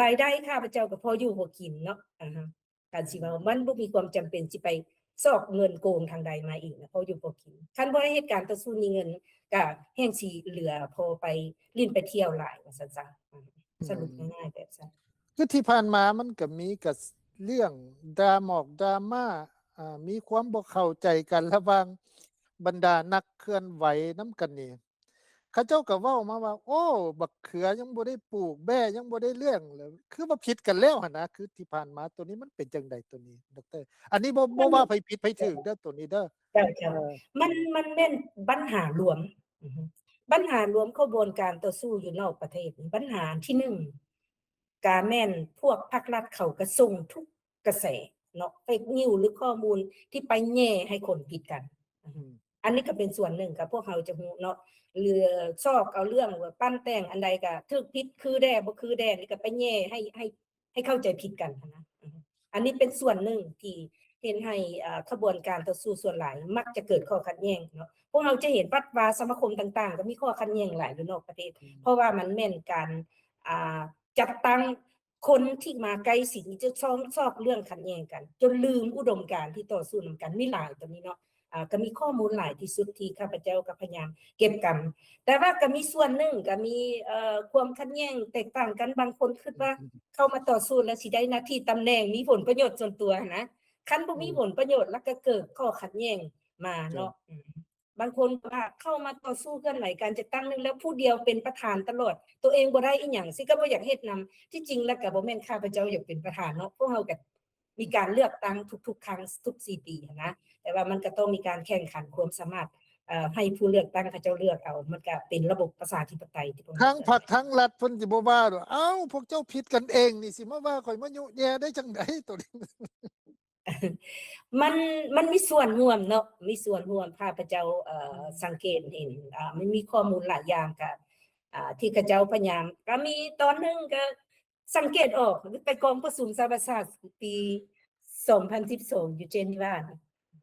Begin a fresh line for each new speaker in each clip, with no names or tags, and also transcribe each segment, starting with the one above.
รายได้ข้าพเจ้าก็พออยู่พอกินเนาะการสิว่ามันบ่มีความจำเป็นสิไปซอกเงินโกงทางใดมาอีกนะพออยู่พอกินคันบ่ได้เหตุการณ์ต่อสู้มีเงินก็แฮ่งสิเหลือพอไปลิ้นไปเที่ยวหลายว่าซั่นซะสรุปง่ายๆแบบนั้น
คือที่ผ่านมามันก็มีกับเรื่องดราม่ามีความบ่เข้าใจกันระหว่างบรรดานักเคลื่อนไหวนำกันนี่เขาเจ้าก็เว้ามาว่าโอ้บักเขือยังบ่ได้ปลูกแบ้ยังบ่ได้เลี้ยงเลยคือว่าผิดกันแล้วหั่นนะคือที่ผ่านมาตัวนี้มันเป็นจังไดตัวนี้ดอกเตอร์อันนี้บ่ว่าไผผิดไผถูกเด้อตัวนี้เด้อ
เจ้าๆมันแม่นปัญหารวมอือฮึปัญหารวมขบวนการต่อสู้อยู่นอกประเทศปัญหาที่1ก็แม่นพวกภาครัฐเขาก็ส่งทุกกระแสเนาะ Fake News หรือข้อมูลที่ไปแย่ให้คนผิดกันอันนี้ก็เป็นส่วนหนึ่งกับพวกเราจะฮู้เนาะหรือซอกเอาเรื่องว่าปั้นแต่งอันใดก็ถูกผิดคือแด้บ่คือแด้นี่ก็ไปแย่ให้เข้าใจผิดกันนะอันนี้เป็นส่วนหนึ่งที่เห็นให้ขบวนการต่อสู้ส่วนหลายมักจะเกิดข้อขัดแย้งเนาะพวกเราจะเห็นวัดวาสมาคมต่างๆก็มีข้อขัดแย้งหลายอยู่นอกประเทศเพราะว่ามันแม่นการจัดตั้งคนที่มาใกล้สิ่งจะชอบเรื่องขัดแย้งกันจนลืมอุดมการณ์ที่ต่อสู้นำกันมีหลายตัวนี้เนาะก็มีข้อมูลหลายที่สุดที่ข้าพเจ้าก็พยายามเก็บกันแต่ว่าก็มีส่วนหนึ่งก็มีความขัดแย้งแตกต่างกันบางคนคิดว่าเข้ามาต่อสู้แล้วสิได้หน้าที่ตำแหน่งมีผลประโยชน์ส่วนตัวนะคันบ่มีผลประโยชน์แล้วก็เกิดข้อขัดแย้งมาเนาะบางคนว่าเข้ามาต่อสู้กันไหนการจะตั้งนึงแล้วผู้เดียวเป็นประธานตลอดตัวเองบ่ได้อีหยังสิก็บ่อยากเฮ็ดนำที่จริงแล้วก็บ่แม่นข้าพเจ้าอยากเป็นประธานเนาะพวกเฮาก็มีการเลือกตั้งทุกๆครั้งทุก4ปีนะแต่ว่ามันก็ต้องมีการแข่งขันความสามารถให้ผู้เลือกตั้งเขาเจ้าเลือกเอามันก็เป็นระบบประชาธิปไตยที่ผม
ทั้งพรรคทั้งรัฐเพิ่นสิบ่ว่าดอกอ้าวพวกเจ้าผิดกันเองนี่สิมาว่าข่อยมายุแย่ได้จังได๋ตัวนี้
มันมีส่วนร่วมเนาะมีส่วนร่วมข้าพเจ้าสังเกตเห็นมันมีข้อมูลหลายอย่างกับที่ข้าเจ้าพยายามก็มีตอนนึงก็สังเกตออกไปกองประชุมสหประชาชาติปี2012อยู่เจนีวา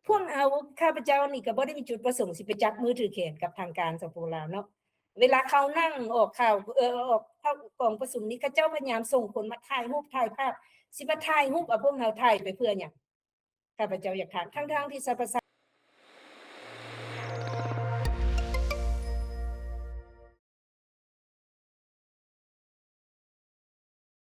พวกเอาข้าพเจ้านี่ก็บ่ได้มีจุดประสงค์สิไปจับมือถือแขนกับทางการสปปลาวเนาะเวลาเขานั่งออกข่าวออกเข้ากองประชุมนี้เขาเจ้าพยายามส่งคนมาถ่ายรูปถ่ายภาพสิมาถ่ายรูปเอาพวกเราถ่ายไปเพื่อหยังข้าพเจ้าอยากถามทั้งๆที่สหประชา